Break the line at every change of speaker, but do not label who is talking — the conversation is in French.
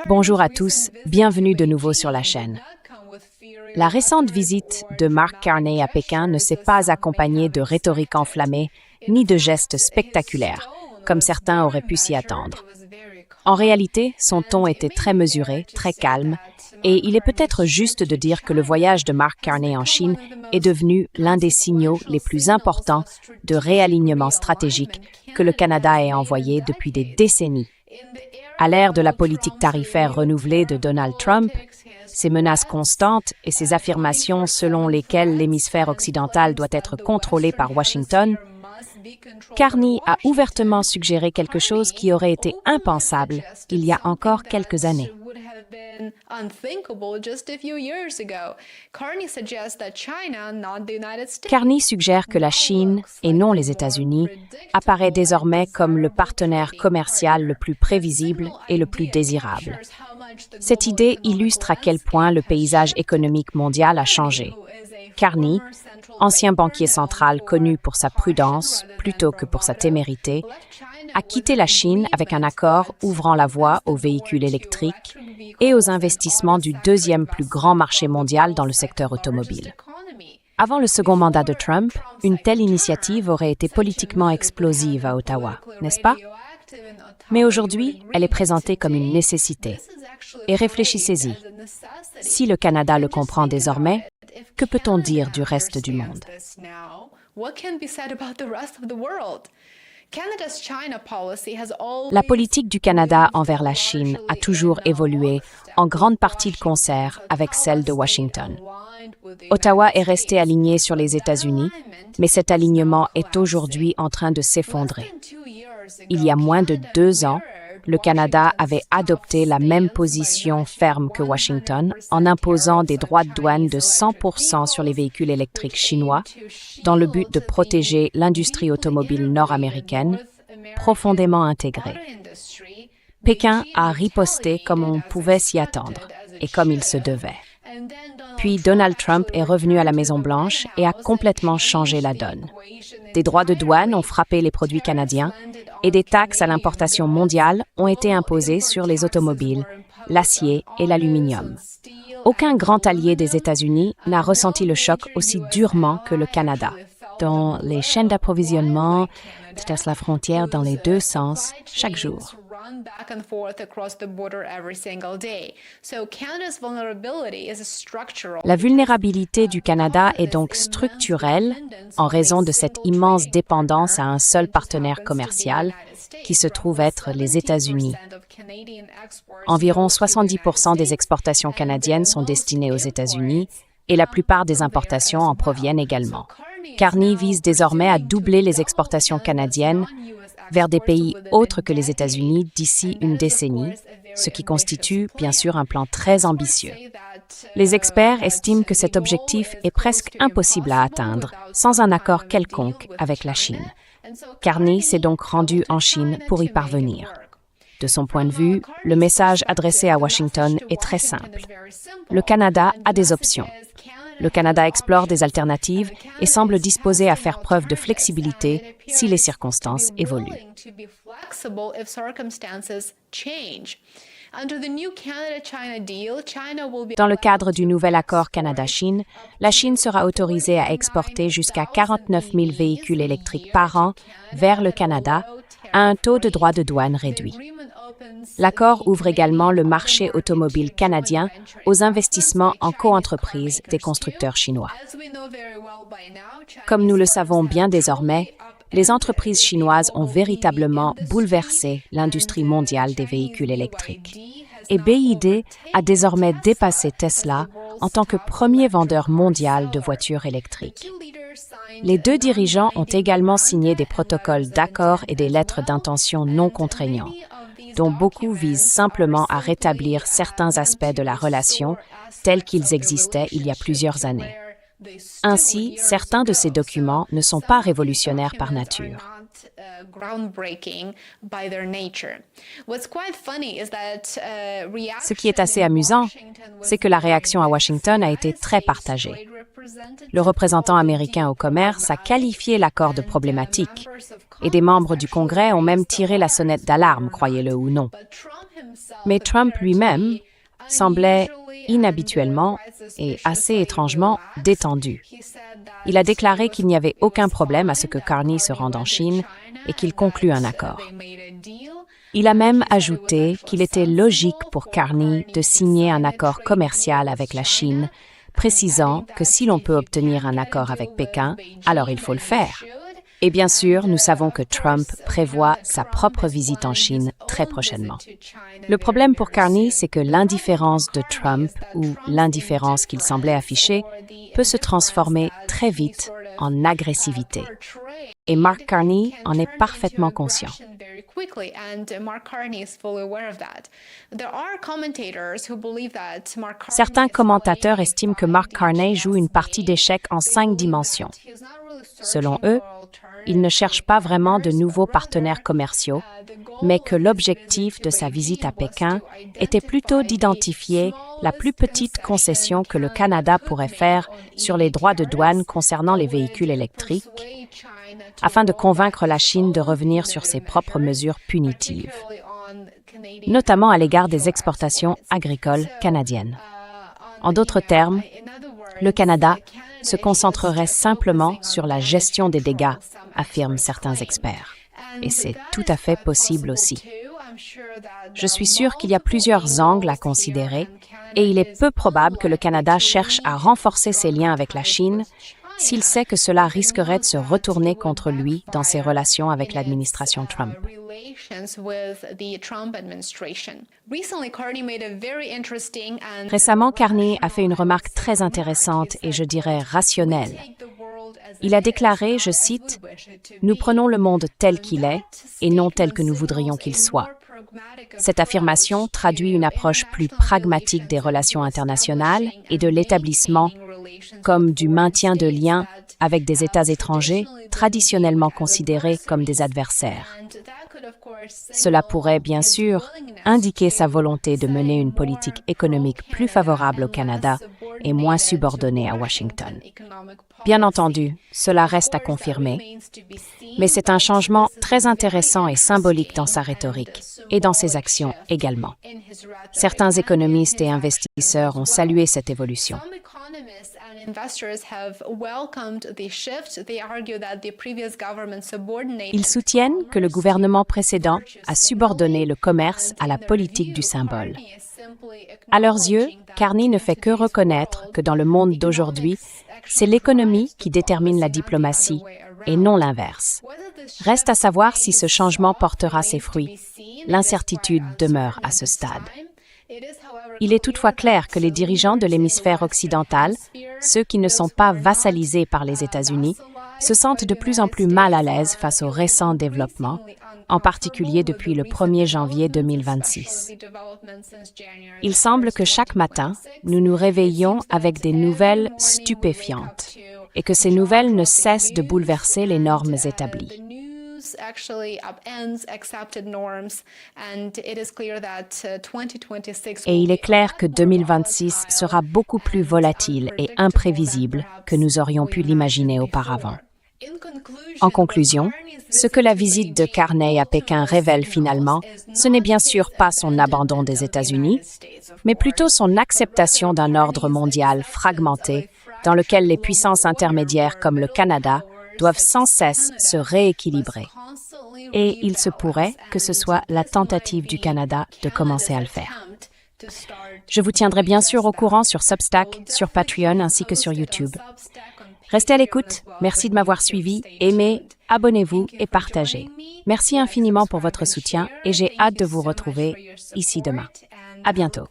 Bonjour à tous, bienvenue de nouveau sur la chaîne. La récente visite de Mark Carney à Pékin ne s'est pas accompagnée de rhétorique enflammée ni de gestes spectaculaires, comme certains auraient pu s'y attendre. En réalité, son ton était très mesuré, très calme, et il est peut-être juste de dire que le voyage de Mark Carney en Chine est devenu l'un des signaux les plus importants de réalignement stratégique que le Canada ait envoyé depuis des décennies. À l'ère de la politique tarifaire renouvelée de Donald Trump, ses menaces constantes et ses affirmations selon lesquelles l'hémisphère occidental doit être contrôlé par Washington, Carney a ouvertement suggéré quelque chose qui aurait été impensable il y a encore quelques années. Carney suggère que la Chine, et non les États-Unis, apparaît désormais comme le partenaire commercial le plus prévisible et le plus désirable. Cette idée illustre à quel point le paysage économique mondial a changé. Carney, ancien banquier central connu pour sa prudence plutôt que pour sa témérité, a quitté la Chine avec un accord ouvrant la voie aux véhicules électriques et aux investissements du deuxième plus grand marché mondial dans le secteur automobile. Avant le second mandat de Trump, une telle initiative aurait été politiquement explosive à Ottawa, n'est-ce pas? Mais aujourd'hui, elle est présentée comme une nécessité. Et réfléchissez-y. Si le Canada le comprend désormais, que peut-on dire du reste du monde? La politique du Canada envers la Chine a toujours évolué en grande partie de concert avec celle de Washington. Ottawa est resté aligné sur les États-Unis, mais cet alignement est aujourd'hui en train de s'effondrer. Il y a moins de 2 ans, le Canada avait adopté la même position ferme que Washington en imposant des droits de douane de 100% sur les véhicules électriques chinois dans le but de protéger l'industrie automobile nord-américaine, profondément intégrée. Pékin a riposté comme on pouvait s'y attendre et comme il se devait. Puis Donald Trump est revenu à la Maison-Blanche et a complètement changé la donne. Des droits de douane ont frappé les produits canadiens et des taxes à l'importation mondiale ont été imposées sur les automobiles, l'acier et l'aluminium. Aucun grand allié des États-Unis n'a ressenti le choc aussi durement que le Canada, dont les chaînes d'approvisionnement traversent la frontière dans les 2 sens chaque jour. La vulnérabilité du Canada est donc structurelle en raison de cette immense dépendance à un seul partenaire commercial qui se trouve être les États-Unis. Environ 70% des exportations canadiennes sont destinées aux États-Unis et la plupart des importations en proviennent également. Carney vise désormais à doubler les exportations canadiennes vers des pays autres que les États-Unis d'ici une décennie, ce qui constitue bien sûr un plan très ambitieux. Les experts estiment que cet objectif est presque impossible à atteindre sans un accord quelconque avec la Chine. Carney s'est donc rendu en Chine pour y parvenir. De son point de vue, le message adressé à Washington est très simple. Le Canada a des options. Le Canada explore des alternatives et semble disposé à faire preuve de flexibilité si les circonstances évoluent. Dans le cadre du nouvel accord Canada-Chine, la Chine sera autorisée à exporter jusqu'à 49 000 véhicules électriques par an vers le Canada à un taux de droits de douane réduit. L'accord ouvre également le marché automobile canadien aux investissements en coentreprise des constructeurs chinois. Comme nous le savons bien désormais, les entreprises chinoises ont véritablement bouleversé l'industrie mondiale des véhicules électriques. Et BYD a désormais dépassé Tesla en tant que premier vendeur mondial de voitures électriques. Les 2 dirigeants ont également signé des protocoles d'accord et des lettres d'intention non contraignants, dont beaucoup visent simplement à rétablir certains aspects de la relation tels qu'ils existaient il y a plusieurs années. Ainsi, certains de ces documents ne sont pas révolutionnaires par nature. Ce qui est assez amusant, c'est que la réaction à Washington a été très partagée. Le représentant américain au commerce a qualifié l'accord de problématique, et des membres du Congrès ont même tiré la sonnette d'alarme, croyez-le ou non. Mais Trump lui-même semblait inhabituellement et assez étrangement détendu. Il a déclaré qu'il n'y avait aucun problème à ce que Carney se rende en Chine et qu'il conclue un accord. Il a même ajouté qu'il était logique pour Carney de signer un accord commercial avec la Chine, précisant que si l'on peut obtenir un accord avec Pékin, alors il faut le faire. Et bien sûr, nous savons que Trump prévoit sa propre visite en Chine très prochainement. Le problème pour Carney, c'est que l'indifférence de Trump, ou l'indifférence qu'il semblait afficher, peut se transformer très vite en agressivité. Et Mark Carney en est parfaitement conscient. Certains commentateurs estiment que Mark Carney joue une partie d'échecs en 5 dimensions. Selon eux, il ne cherche pas vraiment de nouveaux partenaires commerciaux, mais que l'objectif de sa visite à Pékin était plutôt d'identifier la plus petite concession que le Canada pourrait faire sur les droits de douane concernant les véhicules électriques, afin de convaincre la Chine de revenir sur ses propres mesures punitives, notamment à l'égard des exportations agricoles canadiennes. En d'autres termes, le Canada se concentrerait simplement sur la gestion des dégâts, affirment certains experts. Et c'est tout à fait possible aussi. Je suis sûre qu'il y a plusieurs angles à considérer et il est peu probable que le Canada cherche à renforcer ses liens avec la Chine s'il sait que cela risquerait de se retourner contre lui dans ses relations avec l'administration Trump. Récemment, Carney a fait une remarque très intéressante et je dirais rationnelle. Il a déclaré, je cite, « Nous prenons le monde tel qu'il est et non tel que nous voudrions qu'il soit. » Cette affirmation traduit une approche plus pragmatique des relations internationales et de l'établissement comme du maintien de liens avec des États étrangers traditionnellement considérés comme des adversaires. Cela pourrait, bien sûr, indiquer sa volonté de mener une politique économique plus favorable au Canada et moins subordonnée à Washington. Bien entendu, cela reste à confirmer, mais c'est un changement très intéressant et symbolique dans sa rhétorique et dans ses actions également. Certains économistes et investisseurs ont salué cette évolution. Ils soutiennent que le gouvernement précédent a subordonné le commerce à la politique du symbole. À leurs yeux, Carney ne fait que reconnaître que dans le monde d'aujourd'hui, c'est l'économie qui détermine la diplomatie et non l'inverse. Reste à savoir si ce changement portera ses fruits. L'incertitude demeure à ce stade. Il est toutefois clair que les dirigeants de l'hémisphère occidental, ceux qui ne sont pas vassalisés par les États-Unis, se sentent de plus en plus mal à l'aise face aux récents développements, en particulier depuis le 1er janvier 2026. Il semble que chaque matin, nous nous réveillons avec des nouvelles stupéfiantes et que ces nouvelles ne cessent de bouleverser les normes établies. Et il est clair que 2026 sera beaucoup plus volatile et imprévisible que nous aurions pu l'imaginer auparavant. En conclusion, ce que la visite de Carney à Pékin révèle finalement, ce n'est bien sûr pas son abandon des États-Unis, mais plutôt son acceptation d'un ordre mondial fragmenté dans lequel les puissances intermédiaires comme le Canada doivent sans cesse se rééquilibrer. Et il se pourrait que ce soit la tentative du Canada de commencer à le faire. Je vous tiendrai bien sûr au courant sur Substack, sur Patreon ainsi que sur YouTube. Restez à l'écoute, merci de m'avoir suivi, aimez, abonnez-vous et partagez. Merci infiniment pour votre soutien et j'ai hâte de vous retrouver ici demain. À bientôt.